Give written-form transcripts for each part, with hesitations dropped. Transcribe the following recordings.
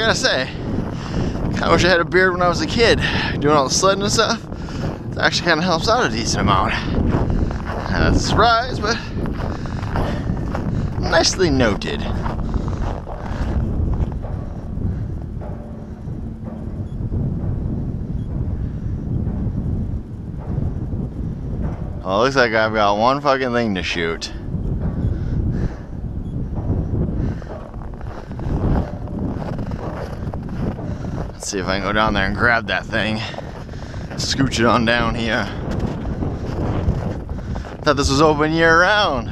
gotta say, I wish I had a beard when I was a kid, doing all the sledding and stuff. It actually kind of helps out a decent amount. That's a surprise, but nicely noted. Well, it looks like I've got one fucking thing to shoot. Let's see if I can go down there and grab that thing. Scooch it on down here. Thought this was open year round.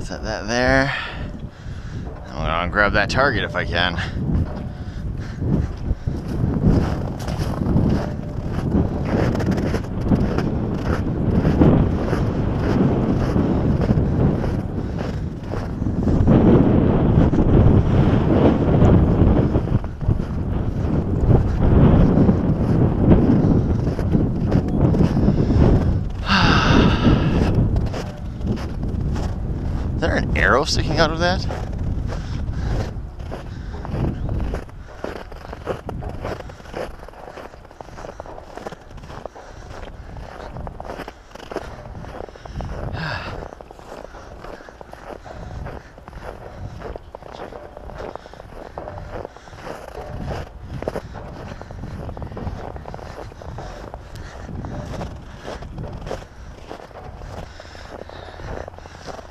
Set that there. I'm gonna grab that target if I can. Is there an arrow sticking out of that?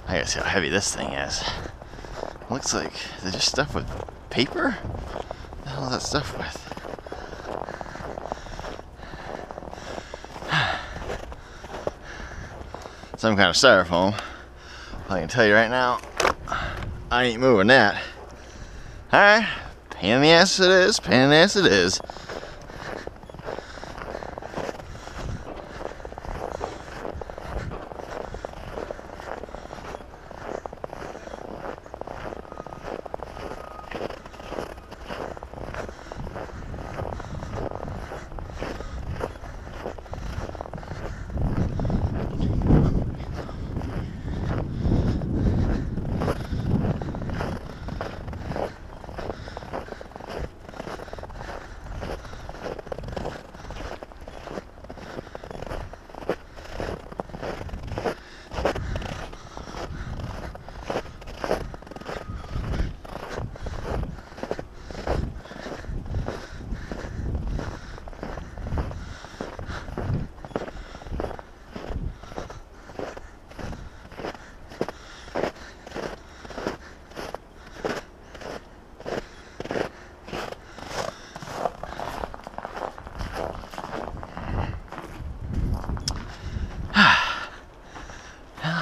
I gotta see how heavy this thing is. Looks like they're just stuffed with paper? What the hell is that stuffed with? Some kind of styrofoam. I can tell you right now, I ain't moving that. Alright, pain in the ass it is, pain in the ass it is.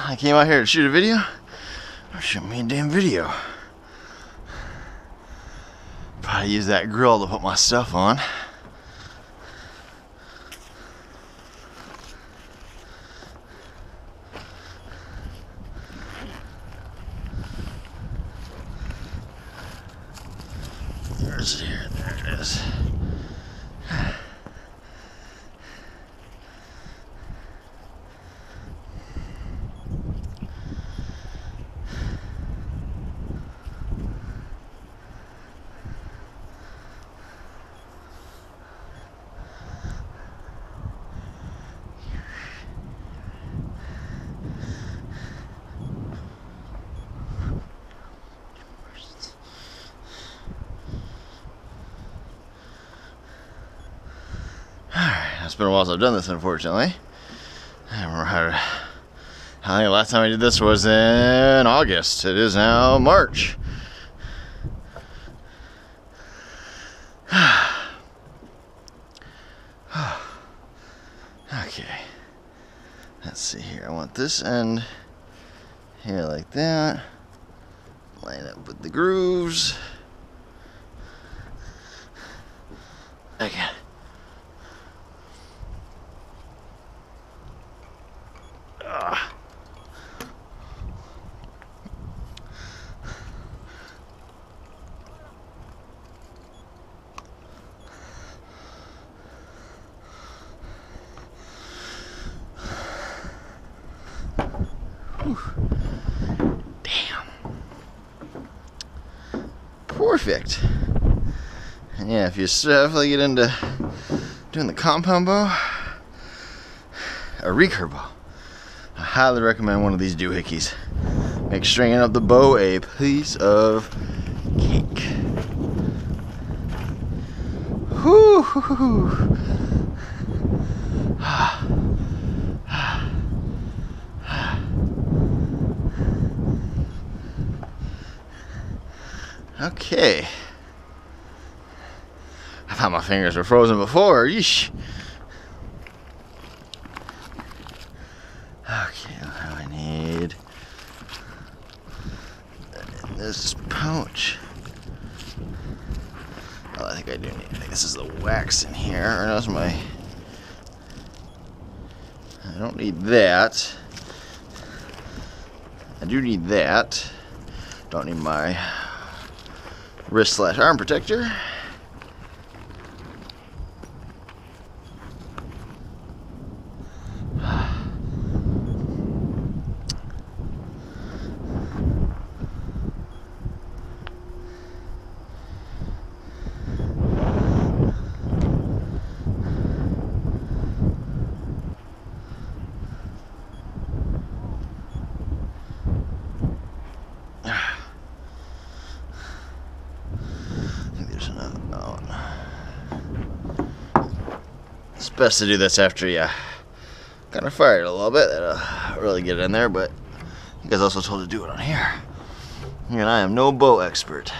I came out here to shoot a video. Shoot me a damn video. Probably use that grill to put my stuff on. Where's it here? There it is. It's been a while since I've done this, unfortunately. I remember I think the last time I did this was in August. It is now March. Okay. Let's see here. I want this end here like that. Line up with the grooves. Okay. perfect. And yeah, if you definitely get into doing the compound bow, a recurve bow, I highly recommend one of these doohickeys. Make stringing up the bow a piece of cake. Whoo! Okay. I thought my fingers were frozen before. Yeesh. Okay, what do I need? This pouch. Oh, I think I do need. I think this is the wax in here. Or no, it's my. I don't need that. I do need that. Don't need my wrist/arm protector. It's best to do this after you kind of fire it a little bit. That'll really get it in there, but you guys also told to do it on here. And I am no bow expert.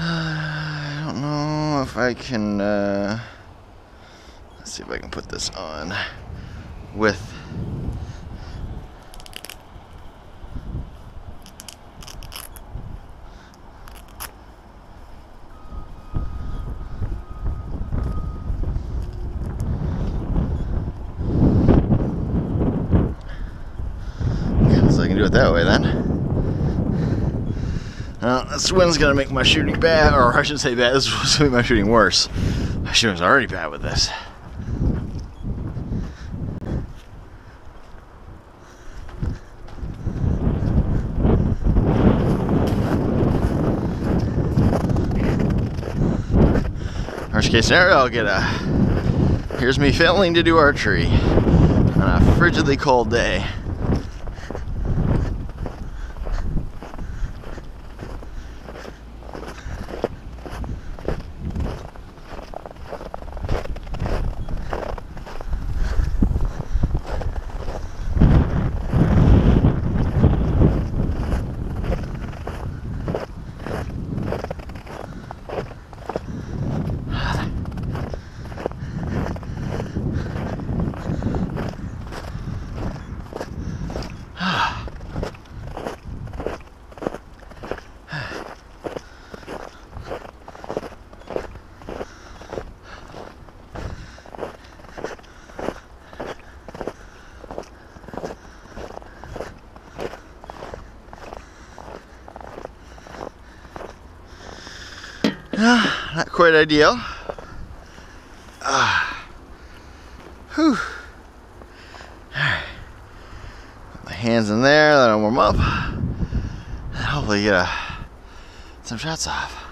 I don't know if I can, let's see if I can put this on with, okay, so I can do it that way then. This wind's gonna make my shooting bad, or I shouldn't say bad, this is supposed to make my shooting worse. My shooting's already bad with this. Worst case scenario, I'll get a, here's me failing to do archery on a frigidly cold day. Not quite ideal. Whew. Alright. Put my hands in there, let them warm up. And hopefully get some shots off.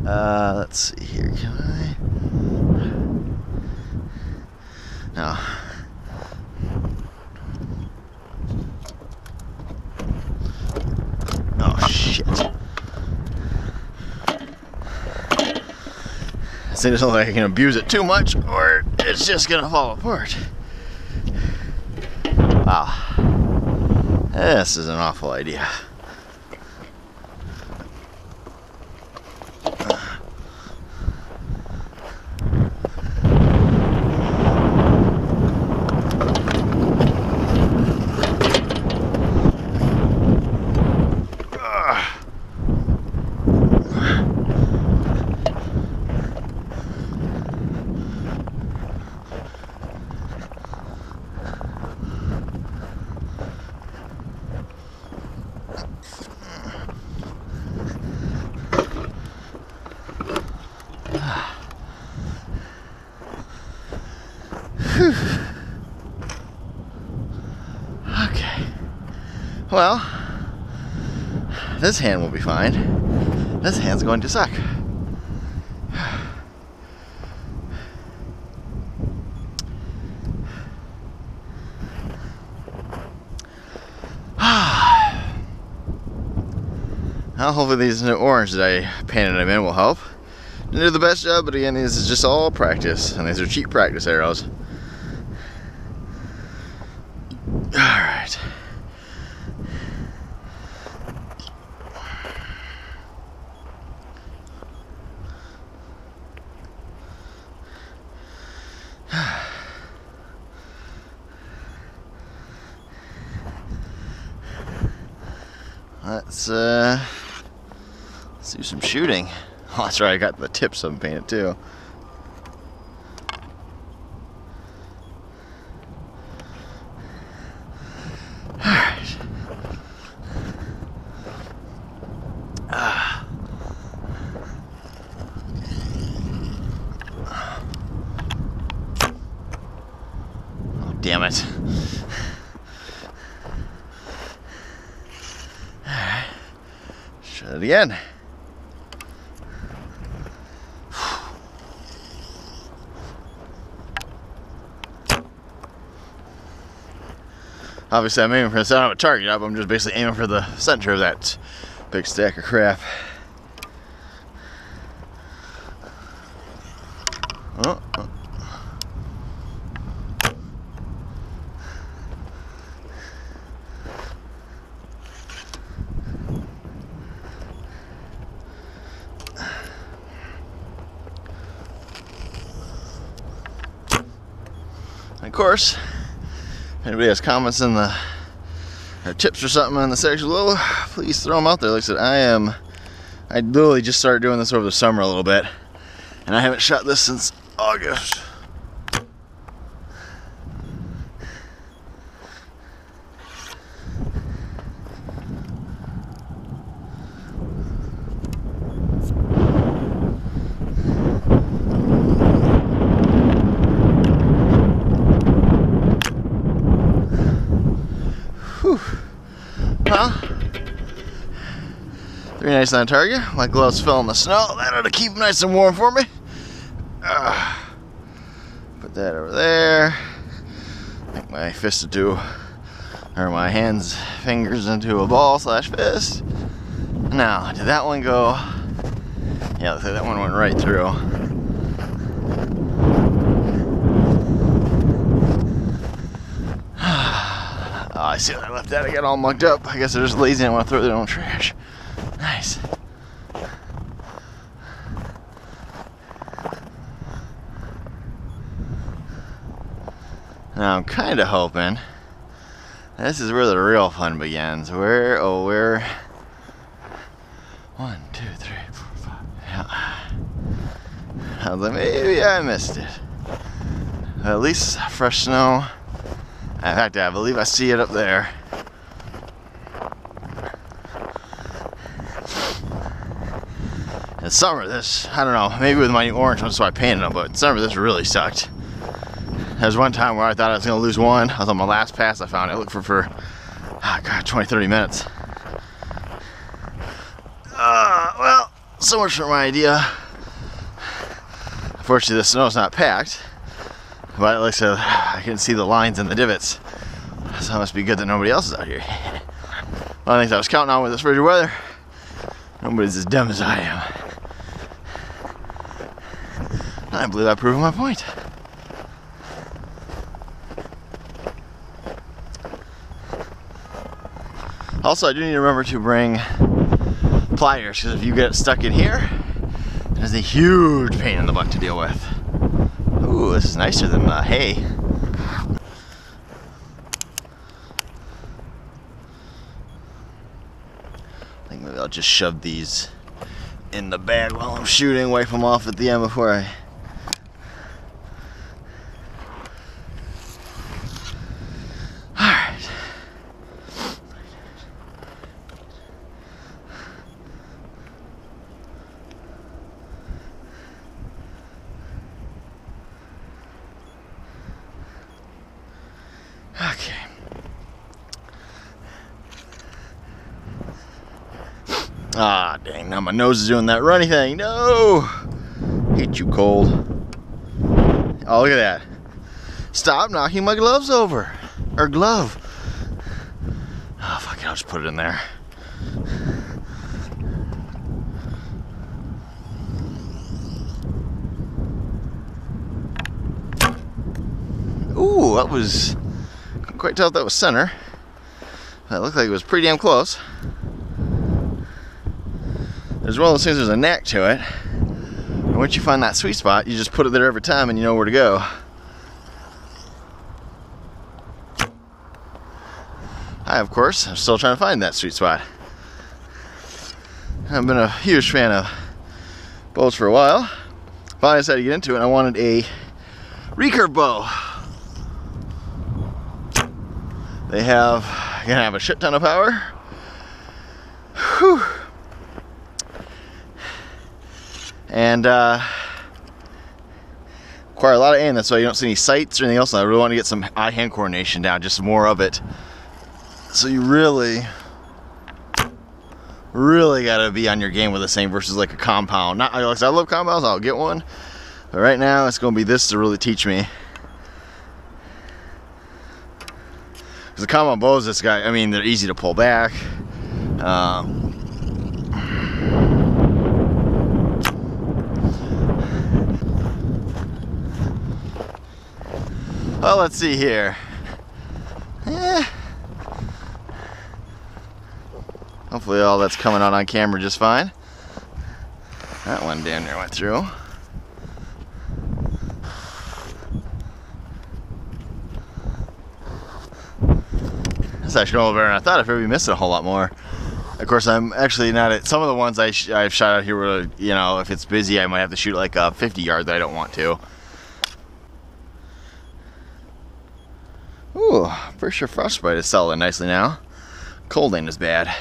Let's see here, can I? No. Oh shit. This thing doesn't look like I can abuse it too much or it's just gonna fall apart. Wow. This is an awful idea. Whew. Okay. Well, this hand will be fine. This hand's going to suck. Well, hopefully these new orange that I painted them in will help. Didn't do the best job, but again, this is just all practice, and these are cheap practice arrows. Alright. Let's do some shooting. Oh, that's right, I got the tips of them painted too. Alright. Oh, damn it. Alright. Try it again. Obviously, I'm aiming for the center of a target up. I'm just basically aiming for the center of that big stack of crap. Oh. And of course, if anybody has comments in the or tips or something in the section below, please throw them out there. Like I said, I literally just started doing this over the summer a little bit, and I haven't shot this since August. Well, 3 nice on target. My gloves fell in the snow. That ought to keep them nice and warm for me. Put that over there. Make my fist into, or my hands, fingers into a ball slash fist. Now, did that one go? Yeah, looks like that one went right through. Oh, I see what I left that. I got all mucked up. I guess they're just lazy and want to throw their own trash. Nice. Now I'm kind of hoping this is where the real fun begins. Where 1, 2, 3, 4, 5. Yeah. I was like, maybe I missed it. At least fresh snow. In fact, I believe I see it up there. In summer, this, I don't know, maybe with my new orange one, so I painted them, but in summer, this really sucked. There was one time where I thought I was going to lose one. I was on my last pass I found it. I looked for oh God, 20, 30 minutes. Well, so much for my idea. Unfortunately, the snow's not packed. But like I said, I can see the lines and the divots. So it must be good that nobody else is out here. One of the things I was counting on with this frigid weather, nobody's as dumb as I am. I believe I've proven my point. Also, I do need to remember to bring pliers, because if you get stuck in here, there's a huge pain in the butt to deal with. Ooh, this is nicer than hay. I think maybe I'll just shove these in the bag while I'm shooting, wipe them off at the end before I... Alright. Okay. Ah, dang, now my nose is doing that runny thing. No! Hate you, cold. Oh, look at that. Stop knocking my gloves over. Or glove. Oh, fuck it, I'll just put it in there. Ooh, that was... Couldn't quite tell if that was center. That looked like it was pretty damn close. There's one of those things, there's a knack to it. And once you find that sweet spot, you just put it there every time and you know where to go. I, of course, am still trying to find that sweet spot. I've been a huge fan of bows for a while. Finally decided to get into it, and I wanted a recurve bow. They have, you're gonna have a shit ton of power. Whew. And require a lot of aim. That's why you don't see any sights or anything else. I really want to get some eye-hand coordination down, just more of it. So you really gotta be on your game with this thing versus like a compound. Not, I love compounds, I'll get one. But right now it's gonna be this to really teach me. Because the compound bows, this guy, I mean, they're easy to pull back. Well, let's see here. Hopefully all that's coming out on camera just fine. That one damn near went through. That's actually a little better than I thought. I'd probably missed it a whole lot more. Of course, I'm actually not at, some of the ones I've shot out here were, you know, if it's busy, I might have to shoot like a 50 yard that I don't want to. Ooh, pretty sure frostbite is settling nicely now. Cold ain't as bad.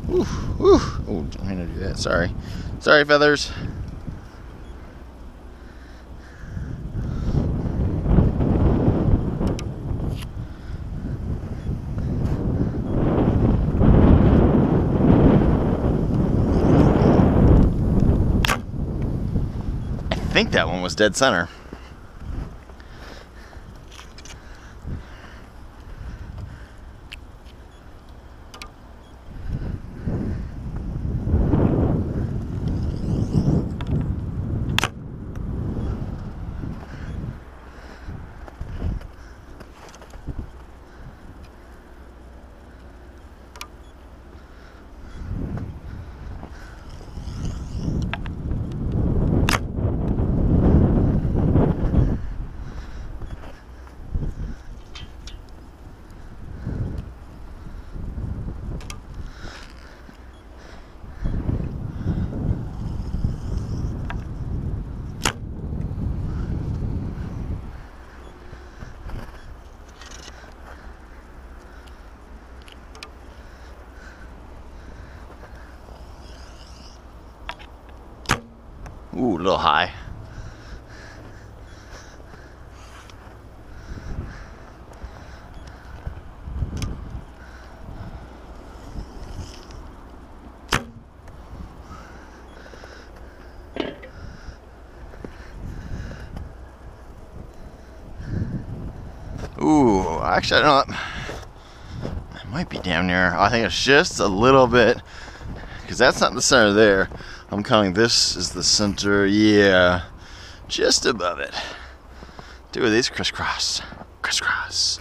Ooh, ooh. Oh, I'm gonna do that. Sorry. Sorry, feathers. I think that one was dead center. Ooh, a little high. Ooh, actually, I don't know. It might be damn near. I think it's just a little bit, because that's not the center there. I'm counting this is the center. Yeah, just above it. Two of these crisscross, crisscross.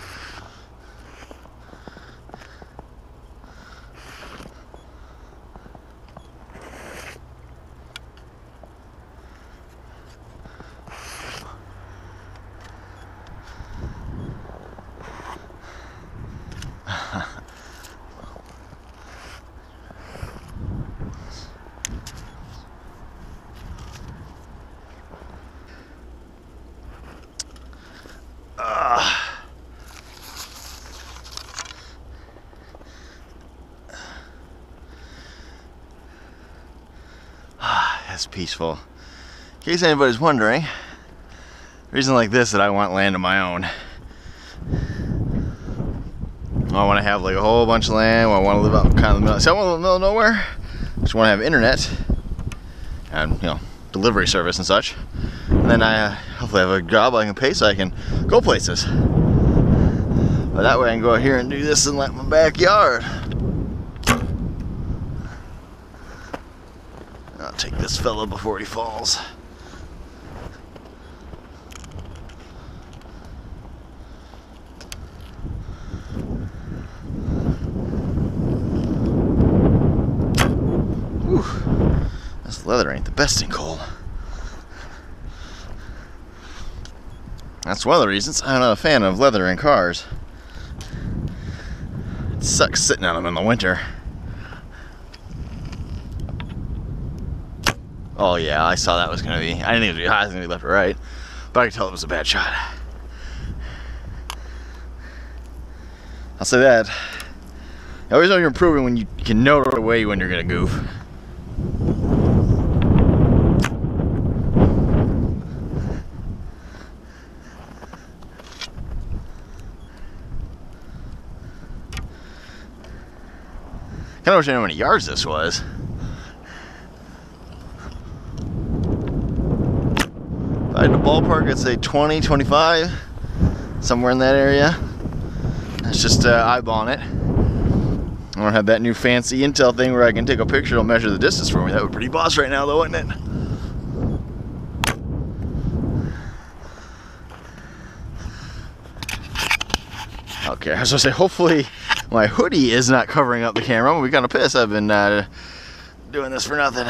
peaceful. In case anybody's wondering, reason like this that I want land of my own. I want to have like a whole bunch of land. I want to live out kind of the middle. So I want to live in the middle of nowhere. I just want to have internet and, you know, delivery service and such. And then I hopefully have a job I can pay so I can go places. But that way I can go out here and do this in like my backyard. I'll take this fella before he falls. Whew. This leather ain't the best in coal. That's one of the reasons I'm not a fan of leather in cars. It sucks sitting on them in the winter. Oh yeah, I saw that was gonna be. I didn't think it was gonna be high. I was gonna be left or right, but I could tell it was a bad shot. I'll say that. You always know you're improving when you can know right away when you're gonna goof. I wish I knew how many yards this was. If I had to ballpark, I'd say 20, 25, somewhere in that area. That's just eyeballing it. I don't have that new fancy Intel thing where I can take a picture and measure the distance for me. That would be pretty boss right now, though, wouldn't it? Okay, I was gonna say, hopefully my hoodie is not covering up the camera. I'm gonna be kind of pissed. I've been doing this for nothing.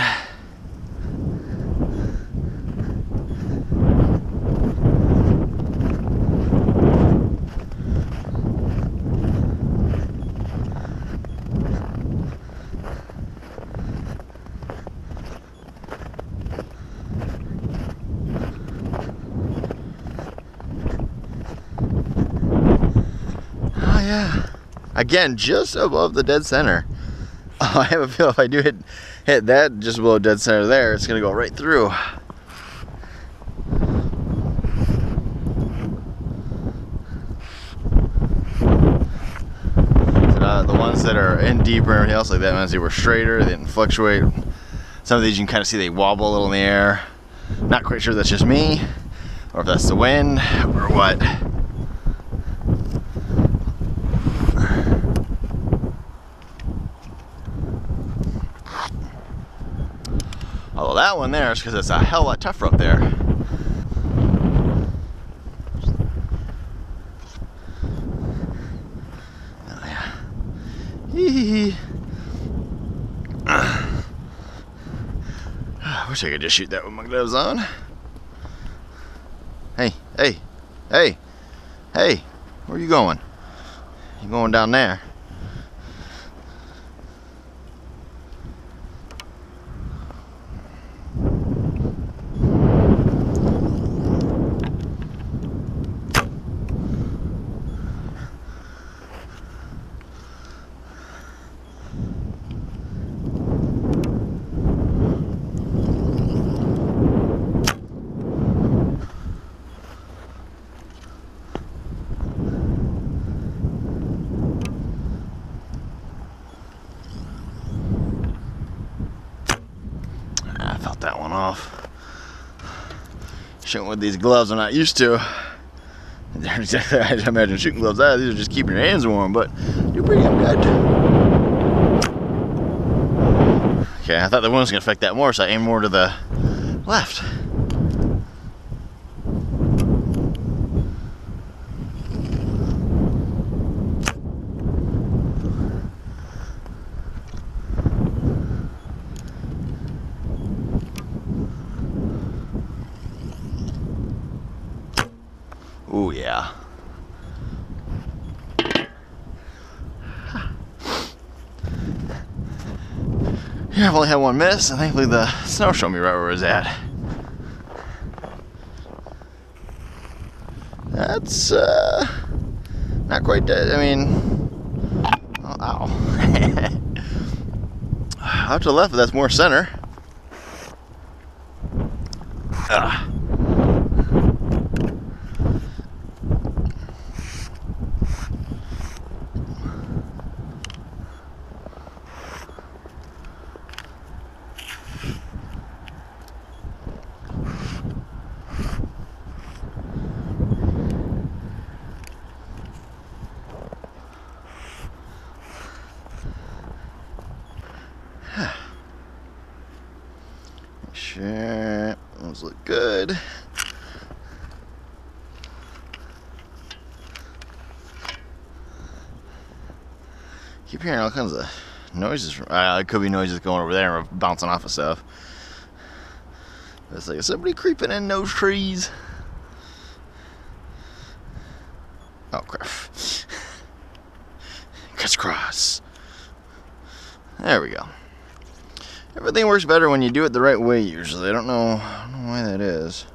Oh yeah. Again, just above the dead center. I have a feel if I do hit that just below dead center there, it's gonna go right through. So, the ones that are in deeper and everything else like that, ones they were straighter, they didn't fluctuate. Some of these you can kind of see they wobble a little in the air. Not quite sure if that's just me, or if that's the wind, or what. Although that one there is because it's a hell of a lot tougher up there. Oh yeah. Hee hee. I wish I could just shoot that with my gloves on. Hey, hey, hey, hey, where are you going? You're going down there. That one off. Shooting with these gloves I'm not used to. I imagine shooting gloves out. These are just keeping your hands warm, but you're pretty good. Okay, I thought the wind was gonna affect that more, so I aimed more to the left. Oh yeah. Yeah, I've only had one miss, and thankfully the snow showed me right where it was at. That's not quite dead. I mean, oh, ow. Out to the left, that's more center. Ah. Sure, those look good. Keep hearing all kinds of noises from. It could be noises going over there and bouncing off of stuff. But it's like somebody creeping in those trees. Oh crap! Crisscross. There we go. Everything works better when you do it the right way usually. I don't know why that is.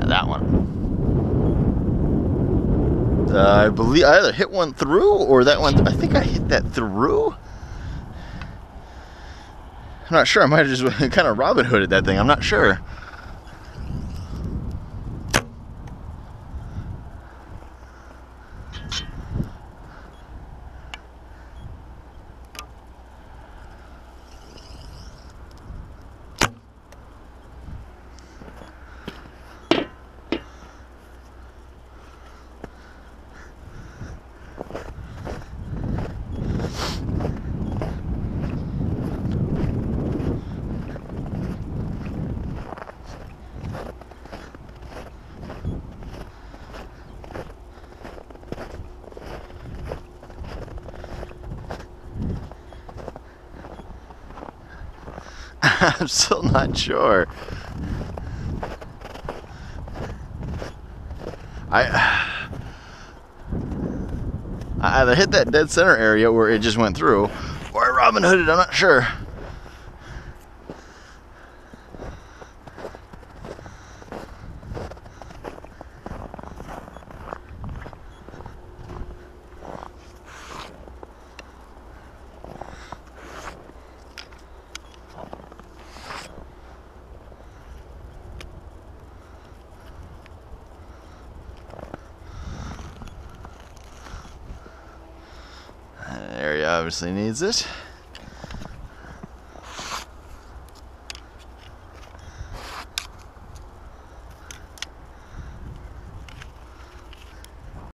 That one. I believe I either hit one through or that one. I think I hit that through. I'm not sure. I might have just kind of Robin Hooded that thing. I'm not sure. I'm still not sure. I either hit that dead center area where it just went through, or I Robin Hooded, I'm not sure. That area obviously needs it.